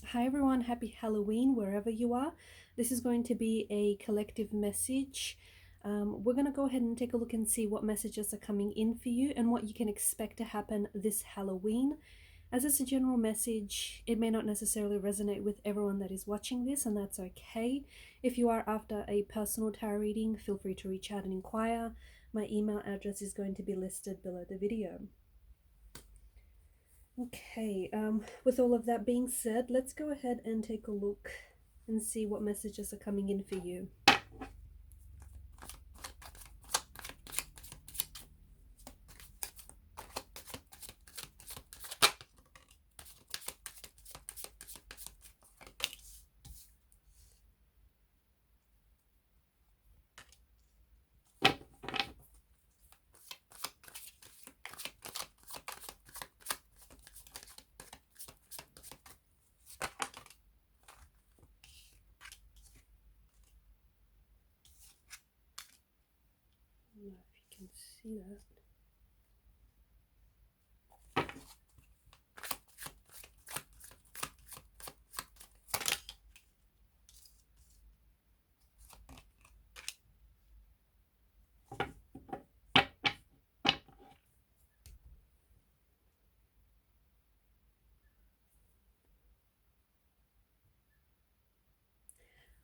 Hi everyone, happy Halloween wherever you are. This is going to be a collective message. We're going to go ahead and take a look and see what messages are coming in for you and what you can expect to happen this Halloween. As it's a general message, it may not necessarily resonate with everyone that is watching this, and that's okay. If you are after a personal tarot reading, feel free to reach out and inquire. My email address is going to be listed below the video. Okay, with all of that being said, let's go ahead and take a look and see what messages are coming in for you. I don't know if you can see that.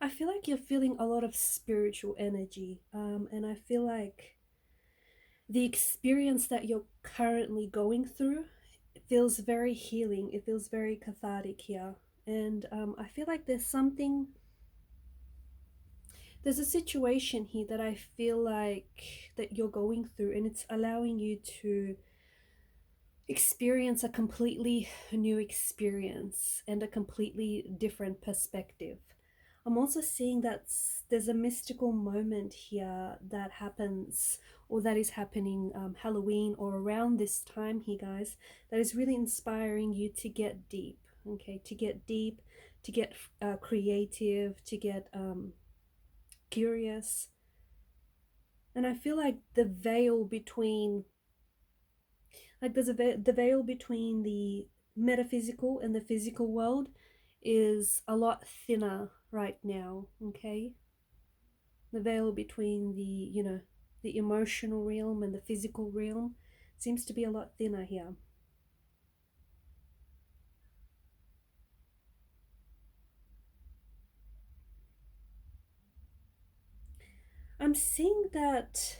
I feel like you're feeling a lot of spiritual energy, and I feel like the experience that you're currently going through feels very healing. It feels very cathartic here, and I feel like there's a situation here that I feel like that you're going through, and it's allowing you to experience a completely new experience and a completely different perspective. I'm also seeing that there's a mystical moment here that happens or that is happening Halloween or around this time here, guys, that is really inspiring you to get deep, okay? To get deep, to get creative, to get curious. And I feel like the veil between there's the veil between the metaphysical and the physical world is a lot thinner right now, okay? The veil between the emotional realm and the physical realm seems to be a lot thinner here. I'm seeing that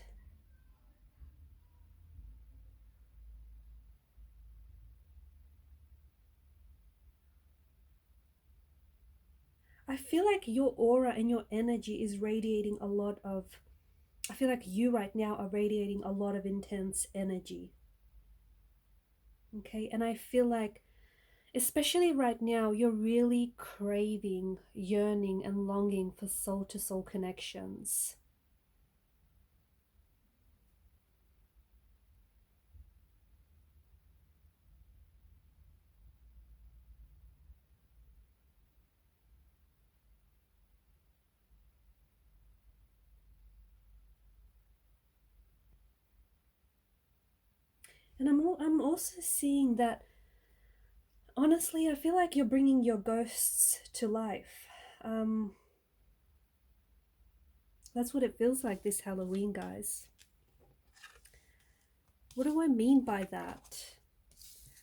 I feel like your aura and your energy is radiating a lot of, I feel like you right now are radiating a lot of intense energy, okay? And I feel like especially right now, you're really craving, yearning, and longing for soul to soul connections. And I'm also seeing that, honestly, I feel like you're bringing your ghosts to life. Um, that's what it feels like this Halloween, guys. What do I mean by that?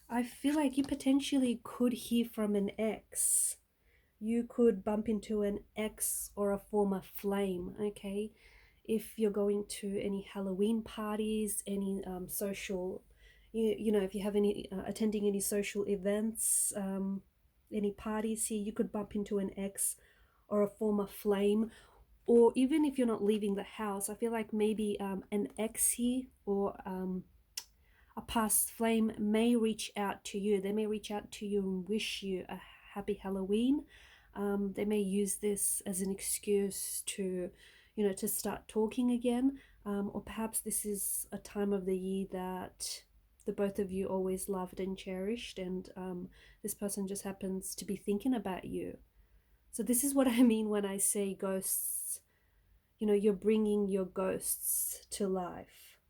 I feel like you potentially could hear from an ex. You could bump into an ex or a former flame, okay? If you're going to any Halloween parties, any social, you know, if you have any, attending any social events, any parties here, you could bump into an ex or a former flame. Or even if you're not leaving the house, I feel like maybe an ex here or a past flame may reach out to you. They may reach out to you and wish you a happy Halloween. They may use this as an excuse to, you know, to start talking again. Or perhaps this is a time of the year that the both of you always loved and cherished, and this person just happens to be thinking about you. So this is what I mean when I say ghosts. You know, you're bringing your ghosts to life.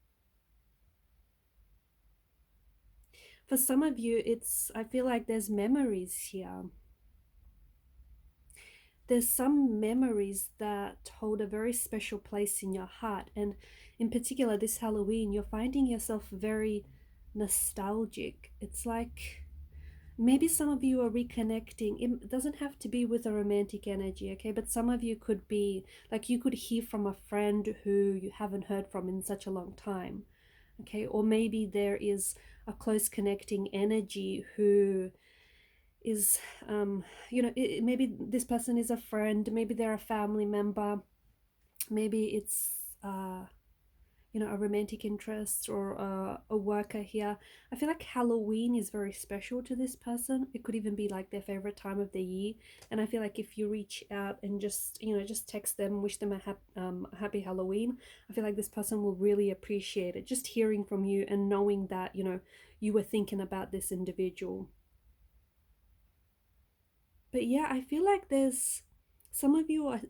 For some of you, I feel like there's memories here. there's some memories that hold a very special place in your heart. And in particular, this Halloween, you're finding yourself very nostalgic. It's like maybe some of you are reconnecting. It doesn't have to be with a romantic energy, okay? But some of you could be like, you could hear from a friend who you haven't heard from in such a long time, okay? Or maybe there is a close connecting energy who is, maybe this person is a friend, maybe they're a family member, maybe it's, a romantic interest or a worker here. I feel like Halloween is very special to this person. It could even be like their favorite time of the year. And I feel like if you reach out and just text them, wish them a happy Halloween, I feel like this person will really appreciate it. Just hearing from you and knowing that, you were thinking about this individual. But yeah, I feel like there's some of you are,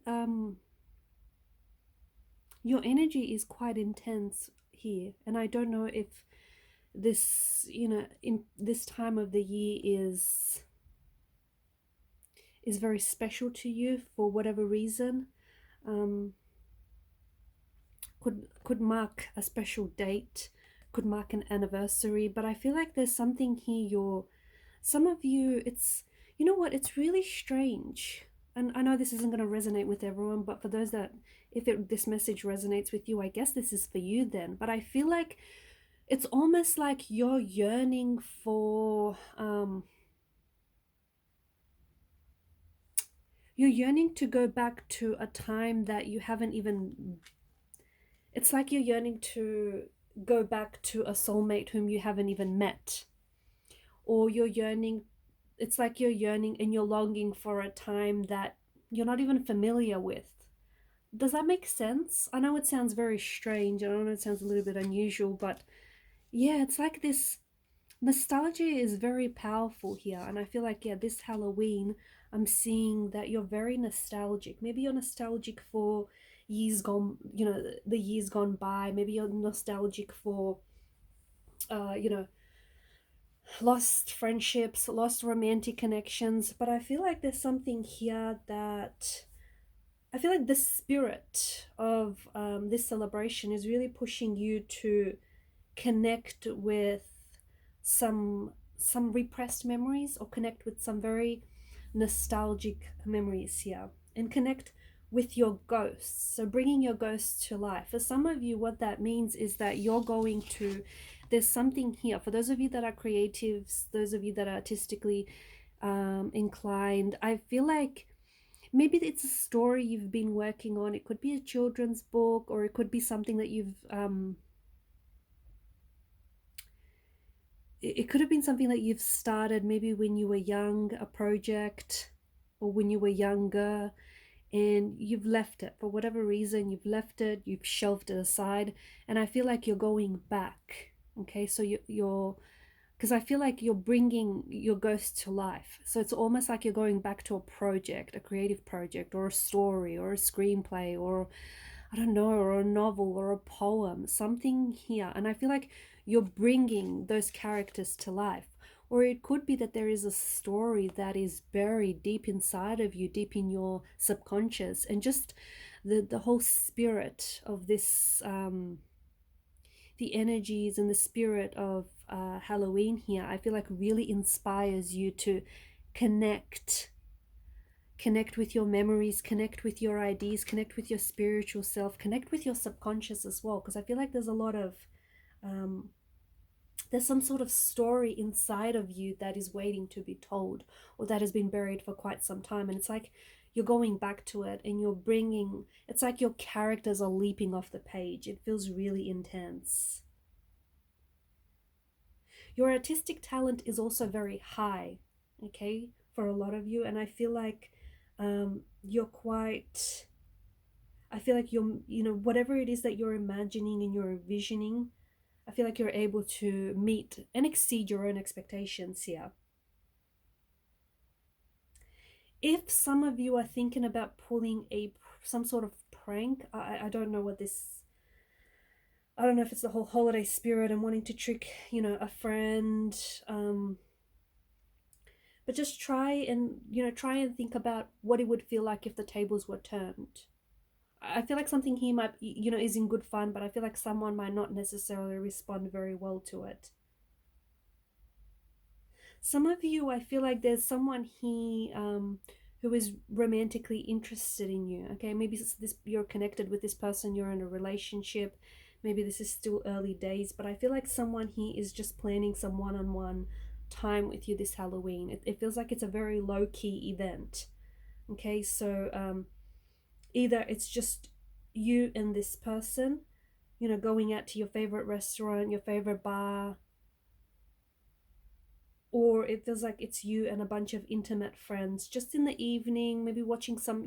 your energy is quite intense here, and I don't know if this, in this time of the year is very special to you for whatever reason. Could mark a special date, could mark an anniversary, but I feel like there's something here. Some of you, it's, you know what, it's really strange. And I know this isn't going to resonate with everyone, but for those that, this message resonates with you, I guess this is for you then. But I feel like it's almost like you're yearning for, you're yearning to go back to a time that you haven't even, it's like you're yearning to go back to a soulmate whom you haven't even met. Or you're yearning, it's like you're yearning and you're longing for a time that you're not even familiar with. Does that make sense? I know it sounds very strange. I know it sounds a little bit unusual, but yeah, it's like this nostalgia is very powerful here. And I feel like, yeah, this Halloween, I'm seeing that you're very nostalgic. Maybe you're nostalgic for years gone, the years gone by. Maybe you're nostalgic for, lost friendships, lost romantic connections. But I feel like there's something here that I feel like the spirit of this celebration is really pushing you to connect with some repressed memories, or connect with some very nostalgic memories here, and connect with your ghosts. So bringing your ghosts to life. For some of you, what that means is that you're going to, there's something here. For those of you that are creatives, those of you that are artistically inclined, I feel like maybe it's a story you've been working on. It could be a children's book, or it could be something that you've it could have been something that you've started maybe when you were young, a project, or when you were younger, and you've left it for whatever reason. You've left it, you've shelved it aside, and I feel like you're going back. Okay, so you're because I feel like you're bringing your ghost to life. So it's almost like you're going back to a project, a creative project, or a story, or a screenplay, or I don't know, or a novel, or a poem, something here. And I feel like you're bringing those characters to life. Or it could be that there is a story that is buried deep inside of you, deep in your subconscious, and just the whole spirit of this, the energies and the spirit of Halloween here, I feel like really inspires you to connect with your memories, connect with your ideas, connect with your spiritual self, connect with your subconscious as well. Because I feel like there's a lot of there's some sort of story inside of you that is waiting to be told, or that has been buried for quite some time, and it's like you're going back to it, and you're bringing, it's like your characters are leaping off the page. It feels really intense. Your artistic talent is also very high, okay, for a lot of you. And I feel like you're quite, I feel like you're, whatever it is that you're imagining and you're envisioning, I feel like you're able to meet and exceed your own expectations here. If some of you are thinking about pulling some sort of prank, I don't know what this, I don't know if it's the whole holiday spirit and wanting to trick, a friend, But just try and, try and think about what it would feel like if the tables were turned. I feel like something here might, is in good fun, but I feel like someone might not necessarily respond very well to it. Some of you, I feel like there's someone here who is romantically interested in you. Okay, maybe you're connected with this person, you're in a relationship. Maybe this is still early days, but I feel like someone here is just planning some one-on-one time with you this Halloween. It feels like it's a very low-key event. Okay, so either it's just you and this person, going out to your favorite restaurant, your favorite bar, or it feels like it's you and a bunch of intimate friends just in the evening, maybe watching some,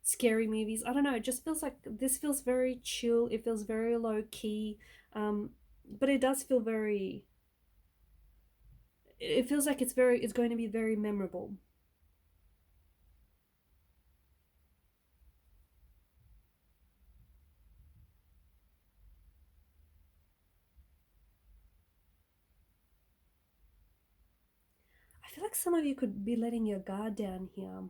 scary movies. I don't know, it just feels like this feels very chill, it feels very low key, but it does feel very, it feels like it's going to be very memorable. I feel like some of you could be letting your guard down here.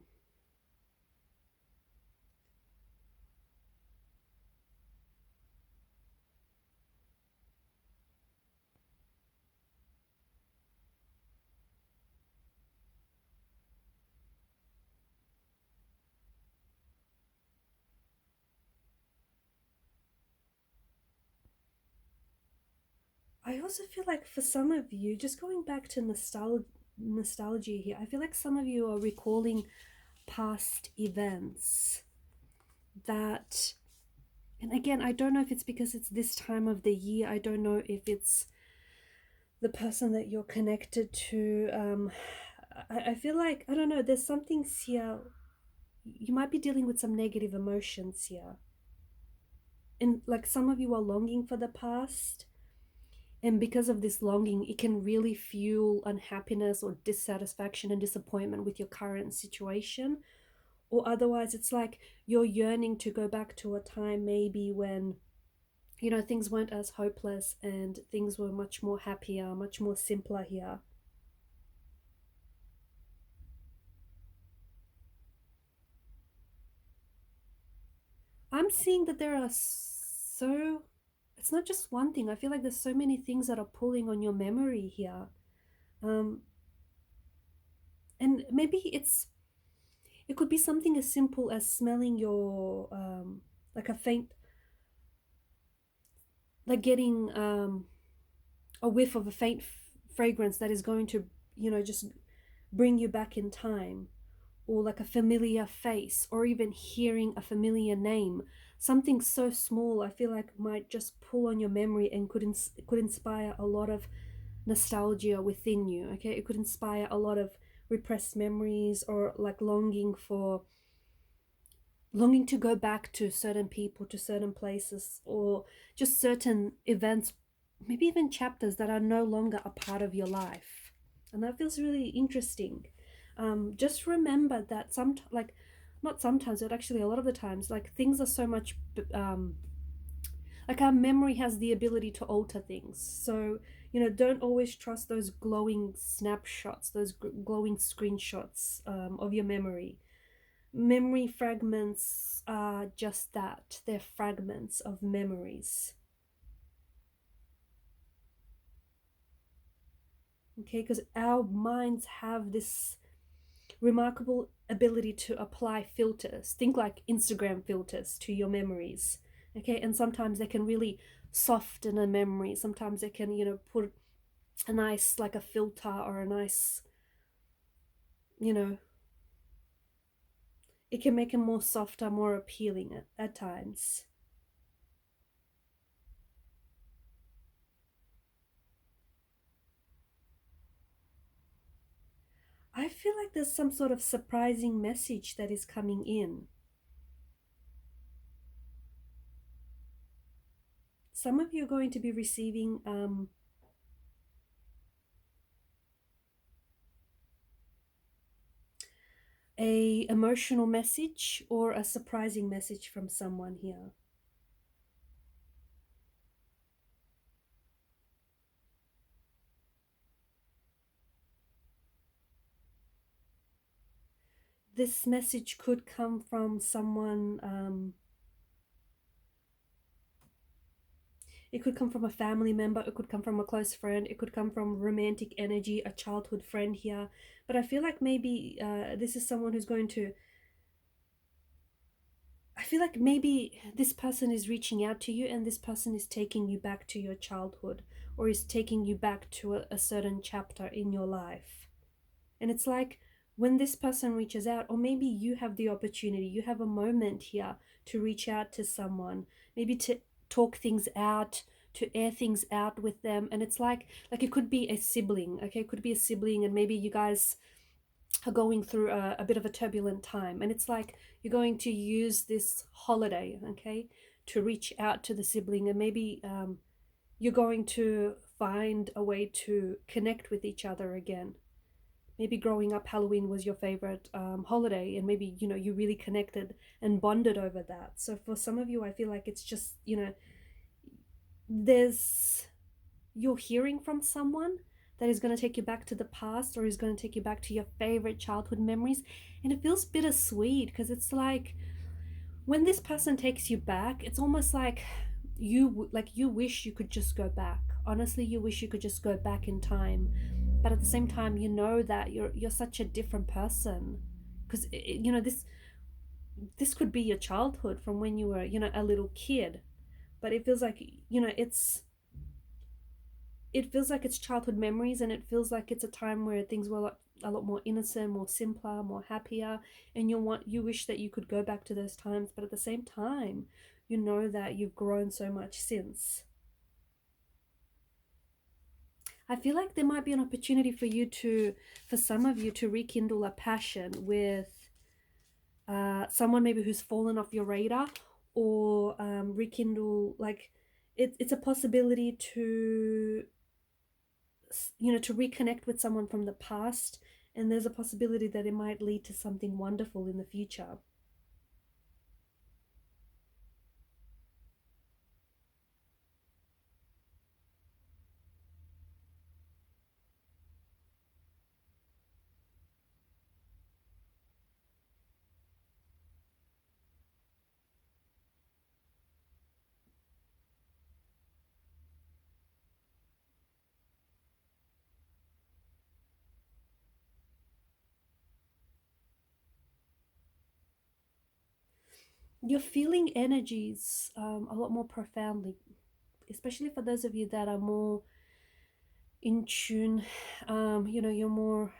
I also feel like for some of you, just going back to nostalgia here, I feel like some of you are recalling past events that, and again, I don't know if it's because it's this time of the year. I don't know if it's the person that you're connected to. I feel like, I don't know, there's something here. You might be dealing with some negative emotions here. And like some of you are longing for the past. And because of this longing, it can really fuel unhappiness or dissatisfaction and disappointment with your current situation. Or otherwise, it's like you're yearning to go back to a time maybe when, things weren't as hopeless and things were much more happier, much more simpler here. I'm seeing that there are it's not just one thing. I feel like there's so many things that are pulling on your memory here. Um, and maybe it could be something as simple as smelling your, like a faint, like getting a whiff of a faint fragrance that is going to, just bring you back in time, or like a familiar face, or even hearing a familiar name. Something so small, I feel like might just pull on your memory and could inspire a lot of nostalgia within you. Okay, it could inspire a lot of repressed memories, or like longing to go back to certain people, to certain places, or just certain events, maybe even chapters that are no longer a part of your life. And that feels really interesting. Just remember that like, not sometimes, but actually a lot of the times, like things are so much, like our memory has the ability to alter things. So, don't always trust those glowing snapshots, those glowing screenshots of your memory. Memory fragments are just that, they're fragments of memories. Okay, because our minds have this remarkable ability to apply filters. Think like Instagram filters to your memories. Okay, and sometimes they can really soften a memory. Sometimes they can, put a nice, like a filter, or a nice, you know, it can make it more softer, more appealing at times. I feel like there's some sort of surprising message that is coming in. Some of you are going to be receiving a emotional message or a surprising message from someone here. this message could come from someone, it could come from a family member, it could come from a close friend, it could come from romantic energy, a childhood friend here. But I feel like maybe this is someone who's going to, I feel like maybe this person is reaching out to you, and this person is taking you back to your childhood, or is taking you back to a certain chapter in your life. And it's like when this person reaches out, or maybe you have the opportunity, you have a moment here to reach out to someone, maybe to talk things out, to air things out with them. And it's like it could be a sibling, okay? It could be a sibling, and maybe you guys are going through a bit of a turbulent time, and it's like you're going to use this holiday, okay, to reach out to the sibling, and maybe you're going to find a way to connect with each other again. Maybe growing up, Halloween was your favorite holiday, and maybe, you know, you really connected and bonded over that. So for some of you, I feel like it's just, you know, you're hearing from someone that is going to take you back to the past, or is going to take you back to your favorite childhood memories. And it feels bittersweet, because it's like when this person takes you back, it's almost like you wish you could just go back. Honestly, you wish you could just go back in time, but at the same time, you know that you're such a different person, because you know, this could be your childhood from when you were, you know, a little kid. But it feels like, you know, it feels like it's childhood memories, and it feels like it's a time where things were a lot more innocent, more simpler, more happier, and you wish that you could go back to those times. But at the same time, you know that you've grown so much since. I feel like there might be an opportunity for some of you to rekindle a passion with someone maybe who's fallen off your radar, or rekindle, like it's a possibility to, you know, to reconnect with someone from the past, and there's a possibility that it might lead to something wonderful in the future. You're feeling energies a lot more profoundly, especially for those of you that are more in tune. You know, you're more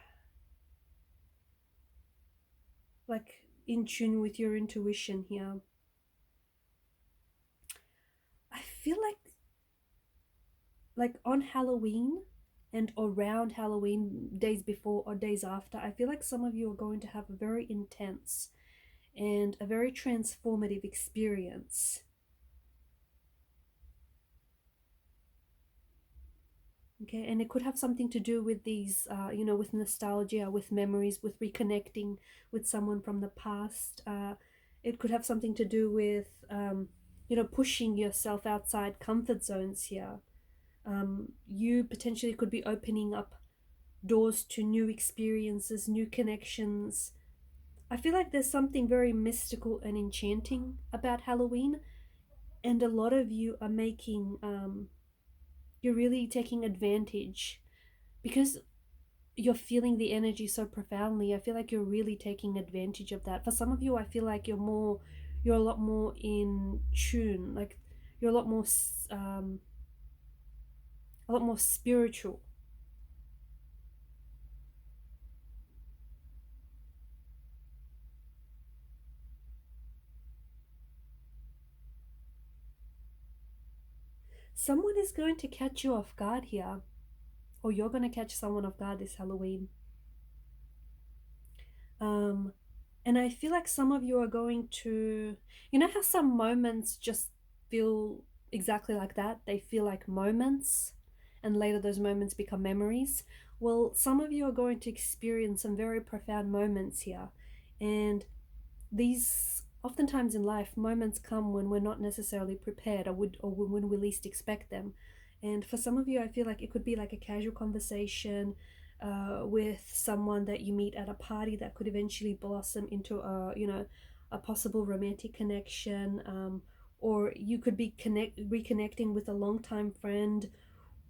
like in tune with your intuition here. I feel like on Halloween and around Halloween, days before or days after, I feel like some of you are going to have a very intense and a very transformative experience. Okay, and it could have something to do with these, you know, with nostalgia, with memories, with reconnecting with someone from the past. It could have something to do with, you know, pushing yourself outside comfort zones here. You potentially could be opening up doors to new experiences, new connections. I feel like there's something very mystical and enchanting about Halloween, and a lot of you are making, you're really taking advantage, because you're feeling the energy so profoundly. I feel like you're really taking advantage of that. For some of you, I feel like you're a lot more in tune, like you're a lot more spiritual. Someone is going to catch you off guard here, or you're going to catch someone off guard this Halloween. Um, and I feel like some of you are going to, you know how some moments just feel exactly like that? They feel like moments, and later those moments become memories. Well, some of you are going to experience some very profound moments here. And these, oftentimes in life, moments come when we're not necessarily prepared, or when we least expect them. And for some of you, I feel like it could be like a casual conversation, with someone that you meet at a party that could eventually blossom into a, you know, a possible romantic connection. Or you could be reconnecting with a longtime friend,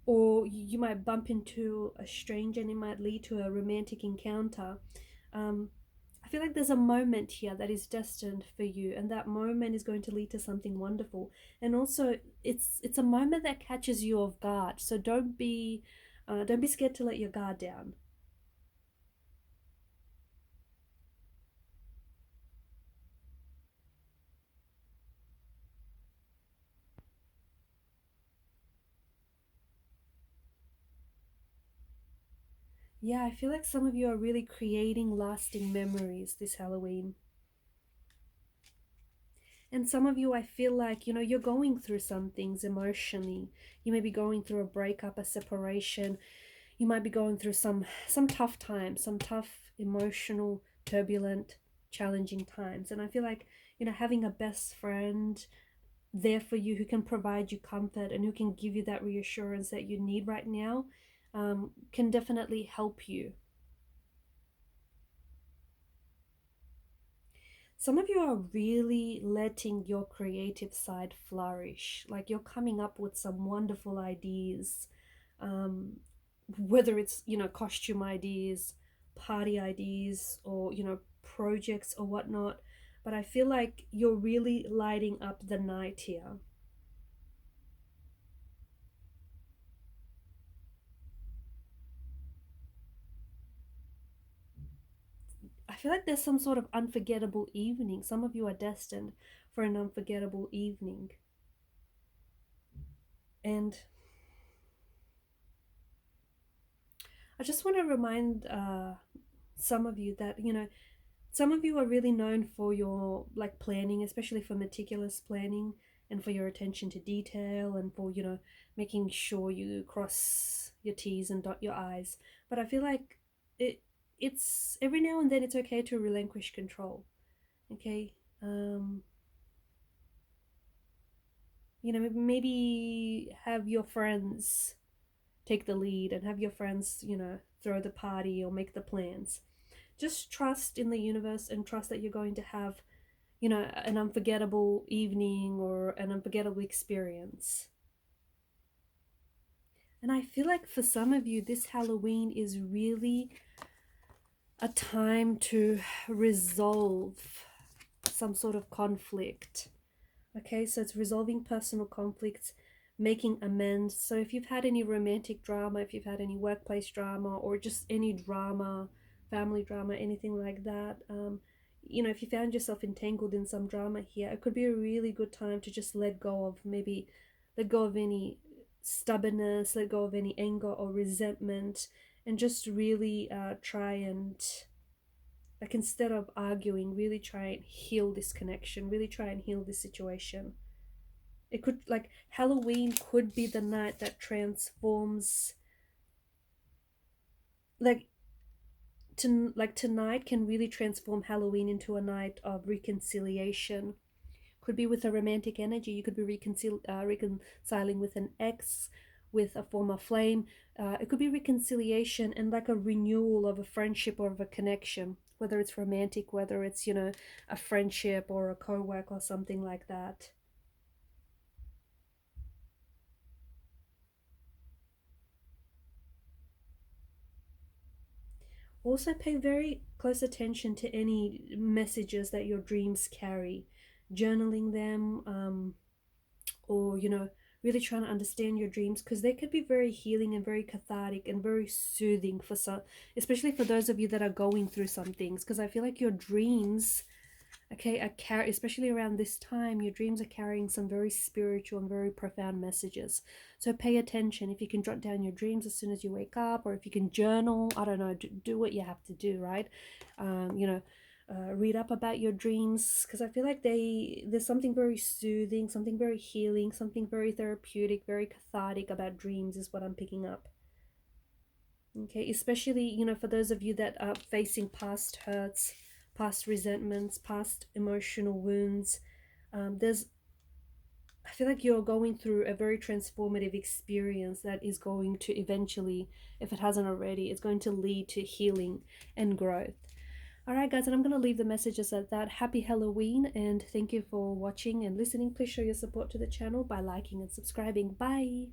or you might bump into a stranger and it might lead to a romantic encounter. um, I feel like there's a moment here that is destined for you, and that moment is going to lead to something wonderful. And also, it's a moment that catches you off guard. So don't be scared to let your guard down. Yeah, I feel like some of you are really creating lasting memories this Halloween. And some of you, I feel like, you know, you're going through some things emotionally. You may be going through a breakup, a separation. You might be going through some tough times, some tough, emotional, turbulent, challenging times. And I feel like, you know, having a best friend there for you who can provide you comfort and who can give you that reassurance that you need right now, can definitely help you. Some of you are really letting your creative side flourish. Like you're coming up with some wonderful ideas, um, whether it's, you know, costume ideas, party ideas, or, you know, projects or whatnot. But I feel like you're really lighting up the night here. I feel like there's some sort of unforgettable evening. Some of you are destined for an unforgettable evening. And I just want to remind some of you that, you know, some of you are really known for your like planning, especially for meticulous planning and for your attention to detail and for, you know, making sure you cross your T's and dot your I's. But I feel like it's every now and then it's okay to relinquish control. Okay? Um, you know, maybe have your friends take the lead and have your friends, you know, throw the party or make the plans. Just trust in the universe and trust that you're going to have, you know, an unforgettable evening or an unforgettable experience. And I feel like for some of you, this Halloween is really a time to resolve some sort of conflict. Okay, so it's resolving personal conflicts, making amends. So if you've had any romantic drama, if you've had any workplace drama, or just any drama, family drama, anything like that, you know, if you found yourself entangled in some drama here, it could be a really good time to just let go of, maybe let go of any stubbornness, let go of any anger or resentment, and just really try and, like, instead of arguing, really try and heal this connection, really try and heal this situation. It could, like, Halloween could be the night that transforms, like, like tonight can really transform Halloween into a night of reconciliation. Could be with a romantic energy. You could be reconciling with an ex, with a former flame. It could be reconciliation and like a renewal of a friendship or of a connection, whether it's romantic, whether it's, you know, a friendship or a co-work or something like that. Also, pay very close attention to any messages that your dreams carry, journaling them, or, you know, really trying to understand your dreams, because they could be very healing and very cathartic and very soothing for some, especially for those of you that are going through some things. Because I feel like your dreams, okay, especially around this time, your dreams are carrying some very spiritual and very profound messages. So pay attention. If you can jot down your dreams as soon as you wake up, or if you can journal, I don't know, do what you have to do, right? You know, read up about your dreams, because I feel like there's something very soothing, something very healing, something very therapeutic, very cathartic about dreams is what I'm picking up. Okay, especially, you know, for those of you that are facing past hurts, past resentments, past emotional wounds, there's I feel like you're going through a very transformative experience that is going to eventually, if it hasn't already, it's going to lead to healing and growth. Alright guys, and I'm going to leave the messages at that. Happy Halloween, and thank you for watching and listening. Please show your support to the channel by liking and subscribing. Bye!